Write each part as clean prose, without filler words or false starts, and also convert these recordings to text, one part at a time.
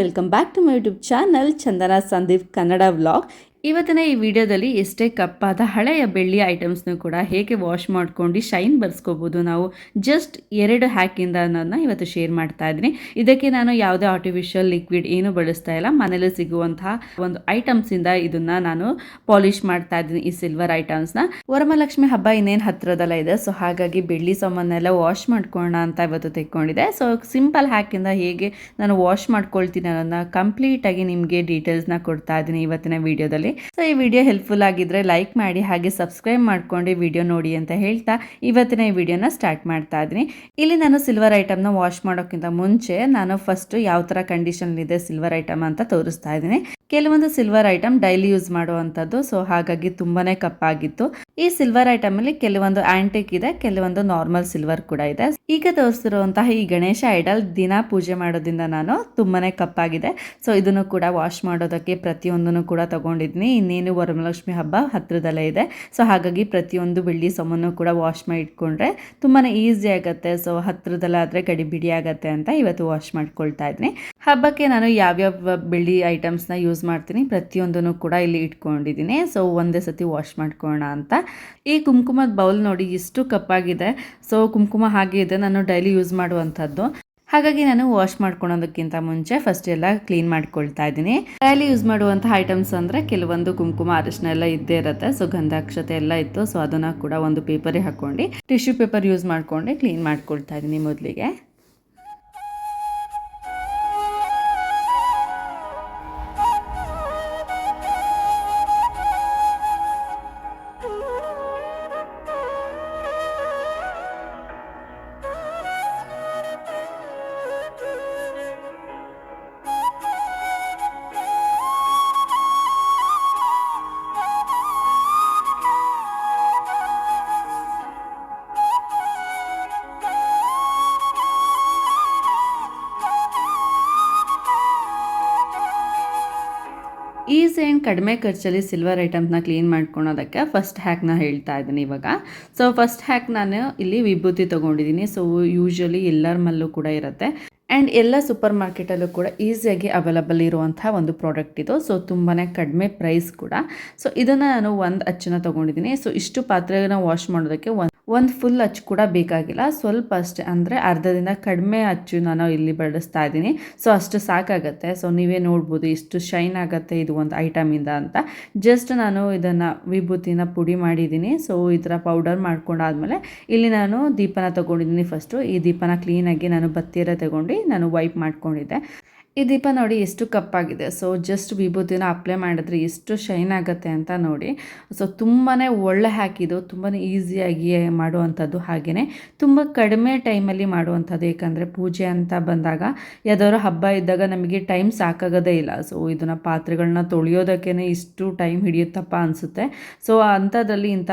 Welcome back to my YouTube channel Chandana Sandeep Kannada vlog. ಇವತ್ತಿನ ಈ ವಿಡಿಯೋದಲ್ಲಿ ಎಷ್ಟೇ ಕಪ್ಪಾದ ಹಳೆಯ ಬೆಳ್ಳಿ ಐಟಮ್ಸ್ನು ಕೂಡ ಹೇಗೆ ವಾಶ್ ಮಾಡ್ಕೊಂಡು ಶೈನ್ ಬರ್ಸ್ಕೋಬೋದು ನಾವು ಜಸ್ಟ್ 2 ಹ್ಯಾಕಿಂದ ಅನ್ನೋದನ್ನ ಇವತ್ತು ಶೇರ್ ಮಾಡ್ತಾ ಇದ್ದೀನಿ. ಇದಕ್ಕೆ ನಾನು ಯಾವುದೇ ಆರ್ಟಿಫಿಷಿಯಲ್ ಲಿಕ್ವಿಡ್ ಏನು ಬಳಸ್ತಾ ಇಲ್ಲ, ಮನೇಲಿ ಸಿಗುವಂತಹ ಒಂದು ಐಟಮ್ಸಿಂದ ಇದನ್ನ ನಾನು ಪಾಲಿಶ್ ಮಾಡ್ತಾ ಇದ್ದೀನಿ ಈ ಸಿಲ್ವರ್ ಐಟಮ್ಸ್ನ. ವರಮಹಾಲಕ್ಷ್ಮಿ ಹಬ್ಬ ಇನ್ನೇನು ಹತ್ರದಲ್ಲ ಇದೆ, ಸೊ ಹಾಗಾಗಿ ಬೆಳ್ಳಿ ಸಾಮಾನೆಲ್ಲ ವಾಶ್ ಮಾಡ್ಕೊಳ್ಳೋಣ ಅಂತ ಇವತ್ತು ತೆಕ್ಕೊಂಡಿದೆ. ಸೊ ಸಿಂಪಲ್ ಹ್ಯಾಕಿಂದ ಹೇಗೆ ನಾನು ವಾಶ್ ಮಾಡ್ಕೊಳ್ತೀನಿ ಅನ್ನೋದನ್ನ ಕಂಪ್ಲೀಟಾಗಿ ನಿಮಗೆ ಡೀಟೇಲ್ಸ್ನ ಕೊಡ್ತಾ ಇದ್ದೀನಿ ಇವತ್ತಿನ ವಿಡಿಯೋದಲ್ಲಿ. ಸೊ ಈ ವಿಡಿಯೋ ಹೆಲ್ಪ್ಫುಲ್ ಆಗಿದ್ರೆ ಲೈಕ್ ಮಾಡಿ, ಹಾಗೆ ಸಬ್ಸ್ಕ್ರೈಬ್ ಮಾಡ್ಕೊಂಡು ವಿಡಿಯೋ ನೋಡಿ ಅಂತ ಹೇಳ್ತಾ ಇವತ್ತಿನ ಈ ವಿಡಿಯೋನ ಸ್ಟಾರ್ಟ್ ಮಾಡ್ತಾ ಇದ್ದೀನಿ. ಇಲ್ಲಿ ನಾನು ಸಿಲ್ವರ್ ಐಟಮ್ನ ವಾಶ್ ಮಾಡೋಕ್ಕಿಂತ ಮುಂಚೆ ನಾನು ಫಸ್ಟ್ ಯಾವ ಥರ ಕಂಡೀಷನ್ ಇದೆ ಸಿಲ್ವರ್ ಐಟಮ್ ಅಂತ ತೋರಿಸ್ತಾ ಇದ್ದೀನಿ. ಕೆಲವೊಂದು ಸಿಲ್ವರ್ ಐಟಮ್ ಡೈಲಿ ಯೂಸ್ ಮಾಡುವಂಥದ್ದು, ಸೊ ಹಾಗಾಗಿ ತುಂಬಾನೇ ಕಪ್ಪಾಗಿತ್ತು. ಈ ಸಿಲ್ವರ್ ಐಟಮ್ ಅಲ್ಲಿ ಕೆಲವೊಂದು ಆಂಟಿಕ್ ಇದೆ, ಕೆಲವೊಂದು ನಾರ್ಮಲ್ ಸಿಲ್ವರ್ ಕೂಡ ಇದೆ. ಈಗ ತೋರಿಸ್ತಿರುವಂತಹ ಈ ಗಣೇಶ ಐಡಲ್ ದಿನ ಪೂಜೆ ಮಾಡೋದ್ರಿಂದ ನಾನು ತುಂಬಾನೇ ಕಪ್ಪಾಗಿದೆ. ಸೊ ಇದನ್ನು ಕೂಡ ವಾಶ್ ಮಾಡೋದಕ್ಕೆ ಪ್ರತಿಯೊಂದನ್ನು ಕೂಡ ತಗೊಂಡಿದ್ದೀನಿ. ಇನ್ನೇನು ವರಮಹಾಲಕ್ಷ್ಮಿ ಹಬ್ಬ ಹತ್ರದಲ್ಲೇ ಇದೆ, ಸೊ ಹಾಗಾಗಿ ಪ್ರತಿಯೊಂದು ಬೆಳ್ಳಿ ಸಾಮಾನು ಕೂಡ ವಾಶ್ ಮಾಡಿ ಇಟ್ಕೊಂಡ್ರೆ ತುಂಬಾನೇ ಈಸಿ ಆಗುತ್ತೆ. ಸೊ ಹತ್ರದಲ್ಲಾದ್ರೆ ಗಡಿಬಿಡಿ ಆಗತ್ತೆ ಅಂತ ಇವತ್ತು ವಾಶ್ ಮಾಡ್ಕೊಳ್ತಾ ಇದ್ದೀನಿ. ಹಬ್ಬಕ್ಕೆ ನಾನು ಯಾವ್ಯಾವ ಬೆಳ್ಳಿ ಐಟಮ್ಸ್ನ ಯೂಸ್ ಮಾಡ್ತೀನಿ ಪ್ರತಿಯೊಂದನ್ನು ಕೂಡ ಇಲ್ಲಿ ಇಟ್ಕೊಂಡಿದ್ದೀನಿ. ಸೊ ಒಂದೇ ಸತಿ ವಾಶ್ ಮಾಡ್ಕೊಳ್ಳೋಣ ಅಂತ. ಈ ಕುಂಕುಮದ ಬೌಲ್ ನೋಡಿ ಎಷ್ಟು ಕಪ್ಪಾಗಿದೆ. ಸೊ ಕುಂಕುಮ ಹಾಗೆ ಇದೆ, ನಾನು ಡೈಲಿ ಯೂಸ್ ಮಾಡುವಂಥದ್ದು. ಹಾಗಾಗಿ ನಾನು ವಾಶ್ ಮಾಡ್ಕೊಳೋದಕ್ಕಿಂತ ಮುಂಚೆ ಫಸ್ಟ್ ಎಲ್ಲ ಕ್ಲೀನ್ ಮಾಡ್ಕೊಳ್ತಾ ಇದ್ದೀನಿ. ಡೈಲಿ ಯೂಸ್ ಮಾಡುವಂತಹ ಐಟಮ್ಸ್ ಅಂದರೆ ಕೆಲವೊಂದು ಕುಂಕುಮ ಅರಿಶಿನ ಎಲ್ಲ ಇದ್ದೇ ಇರುತ್ತೆ. ಸೊ ಗಂಧಾಕ್ಷತೆ ಎಲ್ಲ ಇತ್ತು, ಸೊ ಅದನ್ನು ಕೂಡ ಒಂದು ಪೇಪರಿಗೆ ಹಾಕ್ಕೊಂಡು ಟಿಶ್ಯೂ ಪೇಪರ್ ಯೂಸ್ ಮಾಡ್ಕೊಂಡು ಕ್ಲೀನ್ ಮಾಡ್ಕೊಳ್ತಾ ಇದ್ದೀನಿ ಮೊದಲಿಗೆ. ಈಸಿ ಆ್ಯಂಡ್ ಕಡಿಮೆ ಖರ್ಚಲ್ಲಿ ಸಿಲ್ವರ್ ಐಟಮ್ಸ್ನ ಕ್ಲೀನ್ ಮಾಡ್ಕೊಳೋದಕ್ಕೆ ಫಸ್ಟ್ ಹ್ಯಾಕ್ನ ಹೇಳ್ತಾ ಇದ್ದೀನಿ ಇವಾಗ. ಸೊ ಫಸ್ಟ್ ಹ್ಯಾಕ್ ನಾನು ಇಲ್ಲಿ ವಿಭೂತಿ ತೊಗೊಂಡಿದ್ದೀನಿ. ಸೊ ಯೂಶ್ವಲಿ ಎಲ್ಲರ ಮಲ್ಲೂ ಕೂಡ ಇರುತ್ತೆ ಆ್ಯಂಡ್ ಎಲ್ಲ ಸೂಪರ್ ಮಾರ್ಕೆಟಲ್ಲೂ ಕೂಡ ಈಸಿಯಾಗಿ ಅವೈಲಬಲ್ ಇರುವಂಥ ಒಂದು ಪ್ರಾಡಕ್ಟ್ ಇದು. ಸೊ ತುಂಬಾ ಕಡಿಮೆ ಪ್ರೈಸ್ ಕೂಡ. ಸೊ ಇದನ್ನು ನಾನು ಒಂದು ಅಚ್ಚನ್ನು ತೊಗೊಂಡಿದ್ದೀನಿ. ಸೊ ಇಷ್ಟು ಪಾತ್ರೆನ ವಾಶ್ ಮಾಡೋದಕ್ಕೆ ಒಂದು ಫುಲ್ ಅಚ್ಚು ಕೂಡ ಬೇಕಾಗಿಲ್ಲ, ಸ್ವಲ್ಪ ಅಷ್ಟೇ, ಅಂದರೆ ಅರ್ಧದಿಂದ ಕಡಿಮೆ ಅಚ್ಚು ನಾನು ಇಲ್ಲಿ ಬಳಸ್ತಾ ಇದ್ದೀನಿ. ಸೊ ಅಷ್ಟು ಸಾಕಾಗತ್ತೆ. ಸೊ ನೀವೇ ನೋಡ್ಬೋದು ಎಷ್ಟು ಶೈನ್ ಆಗುತ್ತೆ ಇದು ಒಂದು ಐಟಮಿಂದ ಅಂತ. ಜಸ್ಟ್ ನಾನು ಇದನ್ನು ವಿಭೂತಿನ ಪುಡಿ ಮಾಡಿದ್ದೀನಿ. ಸೊ ಈ ಥರ ಪೌಡರ್ ಮಾಡ್ಕೊಂಡಾದ್ಮೇಲೆ ಇಲ್ಲಿ ನಾನು ದೀಪನ ತೊಗೊಂಡಿದ್ದೀನಿ. ಫಸ್ಟು ಈ ದೀಪನ ಕ್ಲೀನಾಗಿ ನಾನು ಬತ್ತಿಯರ ತಗೊಂಡು ನಾನು ವೈಪ್ ಮಾಡ್ಕೊಂಡಿದ್ದೆ. ಈ ದೀಪ ನೋಡಿ ಎಷ್ಟು ಕಪ್ಪಾಗಿದೆ. ಸೊ ಜಸ್ಟ್ ವಿಭೂತಿನ ಅಪ್ಲೈ ಮಾಡಿದ್ರೆ ಎಷ್ಟು ಶೈನ್ ಆಗುತ್ತೆ ಅಂತ ನೋಡಿ. ಸೊ ತುಂಬಾ ಒಳ್ಳೆ ಹ್ಯಾಕಿದು, ತುಂಬಾ ಈಸಿಯಾಗಿ ಮಾಡುವಂಥದ್ದು, ಹಾಗೆಯೇ ತುಂಬ ಕಡಿಮೆ ಟೈಮಲ್ಲಿ ಮಾಡುವಂಥದ್ದು. ಏಕೆಂದರೆ ಪೂಜೆ ಅಂತ ಬಂದಾಗ ಯಾವ್ದಾದ್ರು ಹಬ್ಬ ಇದ್ದಾಗ ನಮಗೆ ಟೈಮ್ ಸಾಕಾಗೋದೇ ಇಲ್ಲ. ಸೊ ಇದನ್ನು ಪಾತ್ರೆಗಳನ್ನ ತೊಳೆಯೋದಕ್ಕೇ ಇಷ್ಟು ಟೈಮ್ ಹಿಡಿಯುತ್ತಪ್ಪ ಅನಿಸುತ್ತೆ. ಸೊ ಅಂಥದ್ರಲ್ಲಿ ಇಂಥ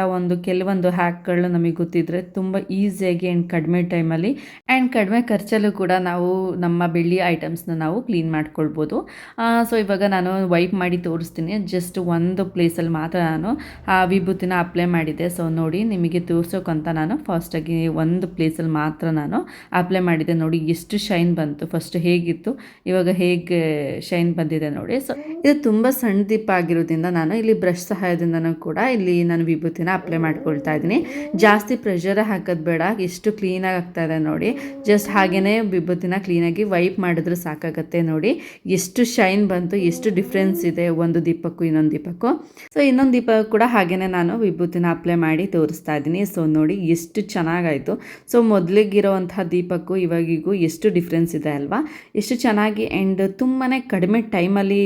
ಕೆಲವೊಂದು ಹ್ಯಾಕ್ಗಳು ನಮಗೆ ಗೊತ್ತಿದ್ದರೆ ತುಂಬ ಈಸಿಯಾಗಿ ಆ್ಯಂಡ್ ಕಡಿಮೆ ಟೈಮಲ್ಲಿ ಆ್ಯಂಡ್ ಕಡಿಮೆ ಖರ್ಚಲ್ಲೂ ಕೂಡ ನಾವು ನಮ್ಮ ಬೆಳ್ಳಿ ಐಟಮ್ಸ್ನ ನಾವು ಕ್ಲೀನ್ ಮಾಡ್ಕೊಳ್ಬೋದು. ಸೊ ಇವಾಗ ನಾನು ವೈಪ್ ಮಾಡಿ ತೋರಿಸ್ತೀನಿ. ಜಸ್ಟ್ ಒಂದು ಪ್ಲೇಸಲ್ಲಿ ಮಾತ್ರ ನಾನು ಆ ವಿಭೂತಿನ ಅಪ್ಲೈ ಮಾಡಿದ್ದೆ. ಸೊ ನೋಡಿ ನಿಮಗೆ ತೋರ್ಸೋಕ್ಕಂತ ನಾನು ಫಾಸ್ಟಾಗಿ ಒಂದು ಪ್ಲೇಸಲ್ಲಿ ಮಾತ್ರ ನಾನು ಅಪ್ಲೈ ಮಾಡಿದ್ದೆ. ನೋಡಿ ಎಷ್ಟು ಶೈನ್ ಬಂತು. ಫಸ್ಟ್ ಹೇಗಿತ್ತು, ಇವಾಗ ಹೇಗೆ ಶೈನ್ ಬಂದಿದೆ ನೋಡಿ. ಸೊ ಇದು ತುಂಬ ಸಣ್ಣ ದೀಪ ಆಗಿರೋದ್ರಿಂದ ನಾನು ಇಲ್ಲಿ ಬ್ರಷ್ ಸಹಾಯದಿಂದನೂ ಕೂಡ ಇಲ್ಲಿ ನಾನು ವಿಭೂತಿನ ಅಪ್ಲೈ ಮಾಡ್ಕೊಳ್ತಾ ಇದ್ದೀನಿ. ಜಾಸ್ತಿ ಪ್ರೆಷರ್ ಹಾಕೋದು ಬೇಡ, ಎಷ್ಟು ಕ್ಲೀನಾಗಿ ಆಗ್ತಾಯಿದೆ ನೋಡಿ. ಜಸ್ಟ್ ಹಾಗೆಯೇ ವಿಭೂತಿನ ಕ್ಲೀನಾಗಿ ವೈಪ್ ಮಾಡಿದ್ರೆ ಸಾಕಾಗುತ್ತೆ. ನೋಡಿ ಎಷ್ಟು ಶೈನ್ ಬಂತು, ಎಷ್ಟು ಡಿಫ್ರೆನ್ಸ್ ಇದೆ ಒಂದು ದೀಪಕ್ಕೂ ಇನ್ನೊಂದು ದೀಪಕ್ಕೂ. ಸೊ ಇನ್ನೊಂದು ದೀಪ ಕೂಡ ಹಾಗೇನೆ ನಾನು ವಿಭೂತಿನ ಅಪ್ಲೈ ಮಾಡಿ ತೋರಿಸ್ತಾ ಇದ್ದೀನಿ. ಸೊ ನೋಡಿ ಎಷ್ಟು ಚೆನ್ನಾಗಾಯಿತು. ಸೊ ಮೊದಲಿಗಿರೋವಂತಹ ದೀಪಕ್ಕೂ ಇವಾಗಿಗೂ ಎಷ್ಟು ಡಿಫ್ರೆನ್ಸ್ ಇದೆ ಅಲ್ವಾ, ಎಷ್ಟು ಚೆನ್ನಾಗಿ ಆ್ಯಂಡ್ ತುಂಬಾ ಕಡಿಮೆ ಟೈಮಲ್ಲಿ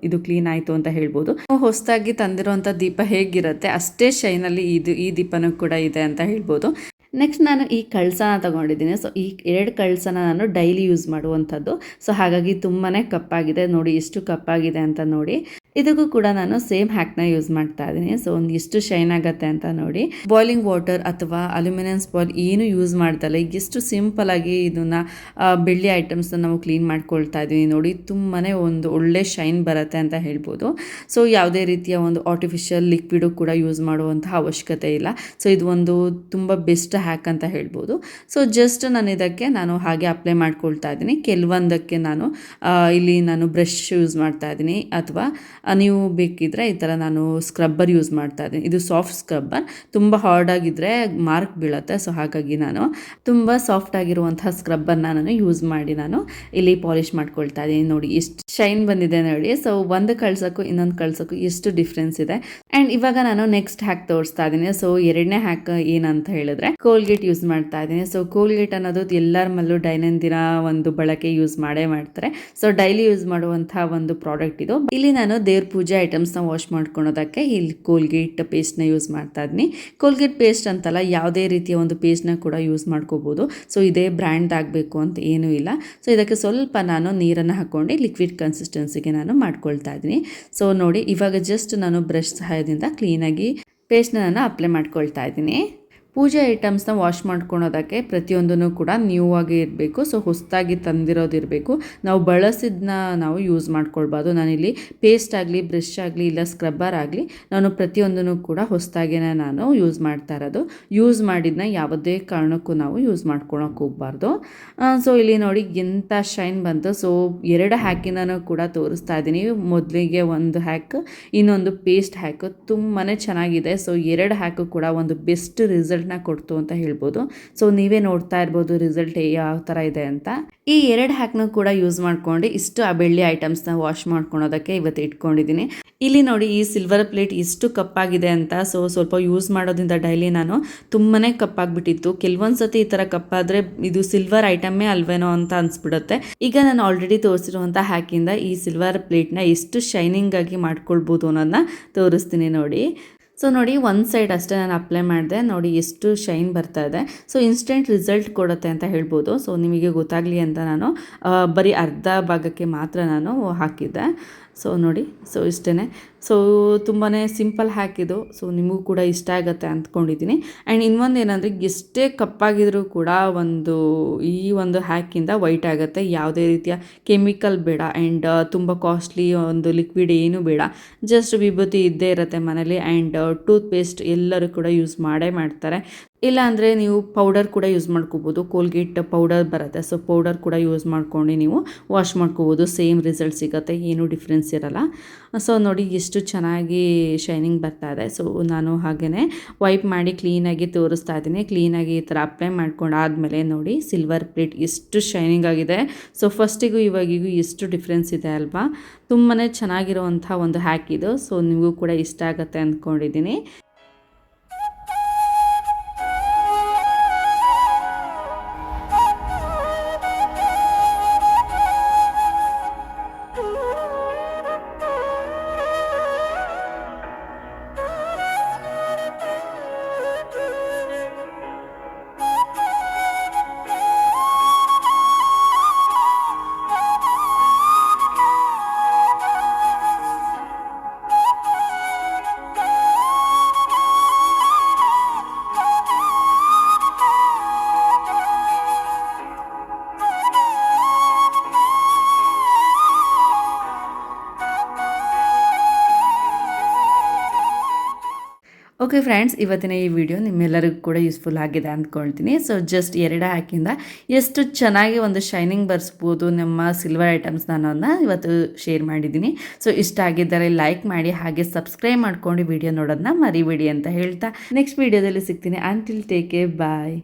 ಇದು ಕ್ಲೀನ್ ಆಯಿತು ಅಂತ ಹೇಳ್ಬೋದು. ಹೊಸದಾಗಿ ತಂದಿರುವಂಥ ದೀಪ ಹೇಗಿರುತ್ತೆ ಅಷ್ಟೇ ಶೈನಲ್ಲಿ ಈ ದೀಪನೂ ಕೂಡ ಇದೆ ಅಂತ ಹೇಳ್ಬೋದು. ನೆಕ್ಸ್ಟ್ ನಾನು ಈ ಕಳಸನ ತೊಗೊಂಡಿದ್ದೀನಿ. ಸೊ ಈ 2 ಕಳಸನ ನಾನು ಡೈಲಿ ಯೂಸ್ ಮಾಡುವಂಥದ್ದು. ಸೊ ಹಾಗಾಗಿ ತುಂಬಾ ಕಪ್ಪಾಗಿದೆ ನೋಡಿ, ಎಷ್ಟು ಕಪ್ಪಾಗಿದೆ ಅಂತ ನೋಡಿ. ಇದಕ್ಕೂ ಕೂಡ ನಾನು ಸೇಮ್ ಹ್ಯಾಕ್ನ ಯೂಸ್ ಮಾಡ್ತಾ ಇದ್ದೀನಿ. ಸೊ ಒಂದು ಎಷ್ಟು ಶೈನ್ ಆಗುತ್ತೆ ಅಂತ ನೋಡಿ. ಬಾಯ್ಲಿಂಗ್ ವಾಟರ್ ಅಥವಾ ಅಲ್ಯೂಮಿನಿಯಂ ಸ್ಪಾಲ್ ಏನು ಯೂಸ್ ಮಾಡ್ದಲ್ಲ ಎಷ್ಟು ಸಿಂಪಲ್ ಆಗಿ ಇದನ್ನ ಬೆಳ್ಳಿ ಐಟಮ್ಸ್ನ ನಾವು ಕ್ಲೀನ್ ಮಾಡ್ಕೊಳ್ತಾ ಇದ್ದೀವಿ ನೋಡಿ. ತುಂಬಾ ಒಂದು ಒಳ್ಳೆ ಶೈನ್ ಬರುತ್ತೆ ಅಂತ ಹೇಳ್ಬೋದು. ಸೊ ಯಾವುದೇ ರೀತಿಯ ಒಂದು ಆರ್ಟಿಫಿಷಿಯಲ್ ಲಿಕ್ವಿಡು ಕೂಡ ಯೂಸ್ ಮಾಡುವಂತಹ ಅವಶ್ಯಕತೆ ಇಲ್ಲ. ಸೊ ಇದು ಒಂದು ತುಂಬ ಬೆಸ್ಟ್ ಹ್ಯಾಕ್ ಅಂತ ಹೇಳ್ಬೋದು. ಸೊ ಜಸ್ಟ್ ನಾನು ಹಾಗೆ ಅಪ್ಲೈ ಮಾಡ್ಕೊಳ್ತಾ ಇದ್ದೀನಿ. ಕೆಲವೊಂದಕ್ಕೆ ಇಲ್ಲಿ ನಾನು ಬ್ರಷ್ ಯೂಸ್ ಮಾಡ್ತಾ ಇದ್ದೀನಿ, ಅಥವಾ ನೀವು ಬೇಕಿದ್ರೆ ಈ ಥರ ನಾನು ಸ್ಕ್ರಬ್ಬರ್ ಯೂಸ್ ಮಾಡ್ತಾ ಇದ್ದೀನಿ. ಇದು ಸಾಫ್ಟ್ ಸ್ಕ್ರಬ್ಬರ್, ತುಂಬ ಹಾರ್ಡ್ ಆಗಿದ್ರೆ ಮಾರ್ಕ್ ಬೀಳುತ್ತೆ. ಸೊ ಹಾಗಾಗಿ ನಾನು ತುಂಬ ಸಾಫ್ಟ್ ಆಗಿರುವಂತಹ ಸ್ಕ್ರಬ್ಬರ್ನ ನಾನು ಯೂಸ್ ಮಾಡಿ ನಾನು ಇಲ್ಲಿ ಪಾಲಿಷ್ ಮಾಡ್ಕೊಳ್ತಾ ಇದ್ದೀನಿ. ನೋಡಿ ಎಷ್ಟು ಶೈನ್ ಬಂದಿದೆ ನೋಡಿ. ಸೊ ಒಂದು ಕಳ್ಸೋಕ್ಕೂ ಇನ್ನೊಂದು ಕಳ್ಸೋಕ್ಕೂ ಎಷ್ಟು ಡಿಫ್ರೆನ್ಸ್ ಇದೆ. ಆ್ಯಂಡ್ ಇವಾಗ ನಾನು ನೆಕ್ಸ್ಟ್ ಹ್ಯಾಕ್ ತೋರಿಸ್ತಾ ಇದ್ದೀನಿ. ಸೊ ಎರಡನೇ ಹ್ಯಾಕ್ ಏನಂತ ಹೇಳಿದ್ರೆ ಕೋಲ್ಗೇಟ್ ಯೂಸ್ ಮಾಡ್ತಾ ಇದ್ದೀನಿ. ಸೊ ಕೋಲ್ಗೇಟ್ ಅನ್ನೋದು ಎಲ್ಲರ ಮೇಲೂ ದೈನಂದಿನ ಒಂದು ಬಳಕೆ ಯೂಸ್ ಮಾಡೇ ಮಾಡ್ತಾರೆ. ಸೊ ಡೈಲಿ ಯೂಸ್ ಮಾಡುವಂತಹ ಒಂದು ಪ್ರಾಡಕ್ಟ್ ಇದು. ಇಲ್ಲಿ ನಾನು ದೇವ್ರ ಪೂಜೆ ಐಟಮ್ಸ್ನ ವಾಶ್ ಮಾಡ್ಕೊಳೋದಕ್ಕೆ ಇಲ್ಲಿ ಕೋಲ್ಗೇಟ್ ಪೇಸ್ಟ್ನ ಯೂಸ್ ಮಾಡ್ತಾ ಇದ್ದೀನಿ. ಕೋಲ್ಗೇಟ್ ಪೇಸ್ಟ್ ಅಂತಲ್ಲ, ಯಾವುದೇ ರೀತಿಯ ಒಂದು ಪೇಸ್ಟ್ನ ಕೂಡ ಯೂಸ್ ಮಾಡ್ಕೋಬೋದು. ಸೊ ಇದೇ ಬ್ರ್ಯಾಂಡ್ ಆಗಬೇಕು ಅಂತ ಏನೂ ಇಲ್ಲ. ಸೊ ಇದಕ್ಕೆ ಸ್ವಲ್ಪ ನಾನು ನೀರನ್ನು ಹಾಕ್ಕೊಂಡು ಲಿಕ್ವಿಡ್ ಕನ್ಸಿಸ್ಟೆನ್ಸಿಗೆ ನಾನು ಮಾಡ್ಕೊಳ್ತಾ ಇದ್ದೀನಿ. ಸೊ ನೋಡಿ, ಇವಾಗ ಜಸ್ಟ್ ನಾನು ಬ್ರಷ್ ಸಹಾಯದಿಂದ ಕ್ಲೀನಾಗಿ ಪೇಸ್ಟ್ನ ನಾನು ಅಪ್ಲೈ ಮಾಡ್ಕೊಳ್ತಾ ಇದ್ದೀನಿ. ಪೂಜೆ ಐಟಮ್ಸ್ನ ವಾಶ್ ಮಾಡ್ಕೊಳೋದಕ್ಕೆ ಪ್ರತಿಯೊಂದೂ ಕೂಡ ನ್ಯೂ ಆಗಿ ಇರಬೇಕು. ಸೊ ಹೊಸದಾಗಿ ತಂದಿರೋದಿರಬೇಕು. ನಾವು ಬಳಸಿದ್ದನ್ನ ನಾವು ಯೂಸ್ ಮಾಡ್ಕೊಳ್ಬಾರ್ದು. ನಾನಿಲ್ಲಿ ಪೇಸ್ಟ್ ಆಗಲಿ, ಬ್ರಷ್ ಆಗಲಿ, ಇಲ್ಲ ಸ್ಕ್ರಬ್ಬರ್ ಆಗಲಿ, ನಾನು ಪ್ರತಿಯೊಂದೂ ಕೂಡ ಹೊಸದಾಗಿನೇ ನಾನು ಯೂಸ್ ಮಾಡ್ತಾ ಇರೋದು. ಯೂಸ್ ಮಾಡಿದ್ದನ್ನ ಯಾವುದೇ ಕಾರಣಕ್ಕೂ ನಾವು ಯೂಸ್ ಮಾಡ್ಕೊಳಕ್ಕೆ ಹೋಗಬಾರ್ದು. ಸೊ ಇಲ್ಲಿ ನೋಡಿ ಎಂಥ ಶೈನ್ ಬಂತು. ಸೊ ಎರಡು ಹ್ಯಾಕಿಂದನೂ ಕೂಡ ತೋರಿಸ್ತಾ ಇದ್ದೀನಿ. ಮೊದಲಿಗೆ ಒಂದು ಹ್ಯಾಕ್, ಇನ್ನೊಂದು ಪೇಸ್ಟ್ ಹ್ಯಾಕ್. ತುಂಬಾ ಚೆನ್ನಾಗಿದೆ. ಸೊ ಎರಡು ಹ್ಯಾಕು ಕೂಡ ಒಂದು ಬೆಸ್ಟ್ ರಿಸಲ್ಟ್ ಕೊಡ್ತು ಅಂತ ಹೇಳ್ಬೋದು. ಸೊ ನೀವೇ ನೋಡ್ತಾ ಇರ್ಬೋದು ರಿಸಲ್ಟ್ ಯಾವ ಥರ ಇದೆ ಅಂತ. ಈ ಎರಡು ಹ್ಯಾಕ್ನ ಕೂಡ ಯೂಸ್ ಮಾಡ್ಕೊಂಡು ಇಷ್ಟು ಆ ಬೆಳ್ಳಿ ಐಟಮ್ಸ್ನ ವಾಶ್ ಮಾಡ್ಕೊಳೋದಕ್ಕೆ ಇವತ್ತು ಇಟ್ಕೊಂಡಿದ್ದೀನಿ. ಇಲ್ಲಿ ನೋಡಿ ಈ ಸಿಲ್ವರ್ ಪ್ಲೇಟ್ ಎಷ್ಟು ಕಪ್ಪಾಗಿದೆ ಅಂತ. ಸೊ ಸ್ವಲ್ಪ ಯೂಸ್ ಮಾಡೋದ್ರಿಂದ ಡೈಲಿ ನಾನು ತುಂಬಾ ಕಪ್ಪಾಗ್ಬಿಟ್ಟಿತ್ತು. ಕೆಲವೊಂದು ಸತಿ ಈ ಥರ ಕಪ್ಪಾದರೆ ಇದು ಸಿಲ್ವರ್ ಐಟಮ್ಮೇ ಅಲ್ವೇನೋ ಅಂತ ಅನಿಸ್ಬಿಡುತ್ತೆ. ಈಗ ನಾನು ಆಲ್ರೆಡಿ ತೋರಿಸಿರುವಂಥ ಹ್ಯಾಕಿಂದ ಈ ಸಿಲ್ವರ್ ಪ್ಲೇಟ್ನ ಎಷ್ಟು ಶೈನಿಂಗ್ ಆಗಿ ಮಾಡ್ಕೊಳ್ಬೋದು ಅನ್ನೋದನ್ನ ತೋರಿಸ್ತೀನಿ ನೋಡಿ. ಸೊ ನೋಡಿ, ಒಂದು ಸೈಡ್ ಅಷ್ಟೇ ನಾನು ಅಪ್ಲೈ ಮಾಡಿದೆ. ನೋಡಿ ಎಷ್ಟು ಶೈನ್ ಬರ್ತಾ ಇದೆ. ಸೊ ಇನ್ಸ್ಟೆಂಟ್ ರಿಸಲ್ಟ್ ಕೊಡುತ್ತೆ ಅಂತ ಹೇಳ್ಬೋದು. ಸೊ ನಿಮಗೆ ಗೊತ್ತಾಗಲಿ ಅಂತ ನಾನು ಬರೀ ಅರ್ಧ ಭಾಗಕ್ಕೆ ಮಾತ್ರ ನಾನು ಹಾಕಿದ್ದೆ. ಸೊ ನೋಡಿ, ಸೊ ಇಷ್ಟೇ. ಸೊ ತುಂಬಾ ಸಿಂಪಲ್ ಹ್ಯಾಕ್ ಇದು. ಸೊ ನಿಮಗೂ ಕೂಡ ಇಷ್ಟ ಆಗುತ್ತೆ ಅಂದ್ಕೊಂಡಿದ್ದೀನಿ. ಆ್ಯಂಡ್ ಇನ್ನೊಂದು ಏನಂದರೆ, ಎಷ್ಟೇ ಕಪ್ಪಾಗಿದ್ರೂ ಕೂಡ ಈ ಒಂದು ಹ್ಯಾಕಿಂದ ವೈಟ್ ಆಗುತ್ತೆ. ಯಾವುದೇ ರೀತಿಯ ಕೆಮಿಕಲ್ ಬೇಡ, ಆ್ಯಂಡ್ ತುಂಬ ಕಾಸ್ಟ್ಲಿ ಒಂದು ಲಿಕ್ವಿಡ್ ಏನೂ ಬೇಡ. ಜಸ್ಟ್ ವಿಭೂತಿ ಇದ್ದೇ ಇರುತ್ತೆ ಮನೇಲಿ. ಆ್ಯಂಡ್ ಟೂತ್ ಪೇಸ್ಟ್ ಎಲ್ಲರೂ ಕೂಡ ಯೂಸ್ ಮಾಡೇ ಮಾಡ್ತಾರೆ. ಇಲ್ಲ ಅಂದರೆ ನೀವು ಪೌಡರ್ ಕೂಡ ಯೂಸ್ ಮಾಡ್ಕೋಬೋದು. ಕೋಲ್ಗೇಟ್ ಪೌಡರ್ ಬರುತ್ತೆ. ಸೊ ಪೌಡರ್ ಕೂಡ ಯೂಸ್ ಮಾಡ್ಕೊಂಡು ನೀವು ವಾಶ್ ಮಾಡ್ಕೋಬೋದು. ಸೇಮ್ ರಿಸಲ್ಟ್ ಸಿಗುತ್ತೆ, ಏನೂ ಡಿಫ್ರೆನ್ಸ್ ಇರಲ್ಲ. ಸೊ ನೋಡಿ ಎಷ್ಟು ಚೆನ್ನಾಗಿ ಶೈನಿಂಗ್ ಬರ್ತಾ ಇದೆ. ಸೊ ನಾನು ಹಾಗೆಯೇ ವೈಪ್ ಮಾಡಿ ಕ್ಲೀನಾಗಿ ತೋರಿಸ್ತಾ ಇದ್ದೀನಿ. ಕ್ಲೀನಾಗಿ ಈ ಥರ ಅಪ್ಲೈ ಮಾಡ್ಕೊಂಡಾದ್ಮೇಲೆ ನೋಡಿ ಸಿಲ್ವರ್ ಪ್ಲೇಟ್ ಎಷ್ಟು ಶೈನಿಂಗ್ ಆಗಿದೆ. ಸೊ ಫಸ್ಟಿಗೂ ಇವಾಗಿಗೂ ಎಷ್ಟು ಡಿಫ್ರೆನ್ಸ್ ಇದೆ ಅಲ್ವಾ. ತುಂಬಾ ಚೆನ್ನಾಗಿರುವಂಥ ಒಂದು ಹ್ಯಾಕ್ ಇದು. ಸೊ ನಿಮಗೂ ಕೂಡ ಇಷ್ಟ ಆಗುತ್ತೆ ಅಂದ್ಕೊಂಡಿದ್ದೀನಿ. ಓಕೆ ಫ್ರೆಂಡ್ಸ್, ಇವತ್ತಿನ ಈ ವಿಡಿಯೋ ನಿಮ್ಮೆಲ್ಲರಿಗೂ ಕೂಡ ಯೂಸ್ಫುಲ್ ಆಗಿದೆ ಅಂದ್ಕೊಳ್ತೀನಿ. ಸೊ ಜಸ್ಟ್ ಎರಡು ಹ್ಯಾಕಿಂದ ಎಷ್ಟು ಚೆನ್ನಾಗಿ ಒಂದು ಶೈನಿಂಗ್ ಬರ್ಸ್ಬೋದು ನಮ್ಮ ಸಿಲ್ವರ್ ಐಟಮ್ಸ್ನ ಅನ್ನೋದನ್ನ ಇವತ್ತು ಶೇರ್ ಮಾಡಿದ್ದೀನಿ. ಸೊ ಇಷ್ಟ ಆಗಿದ್ದರೆ ಲೈಕ್ ಮಾಡಿ, ಹಾಗೆ ಸಬ್ಸ್ಕ್ರೈಬ್ ಮಾಡ್ಕೊಂಡು ವಿಡಿಯೋ ನೋಡೋದನ್ನ ಮರಿಬೇಡಿ ಅಂತ ಹೇಳ್ತಾ ನೆಕ್ಸ್ಟ್ ವಿಡಿಯೋದಲ್ಲಿ ಸಿಗ್ತೀನಿ. ಅಂಟಿಲ್ ಟೇಕ್ ಕೇರ್, ಬಾಯ್.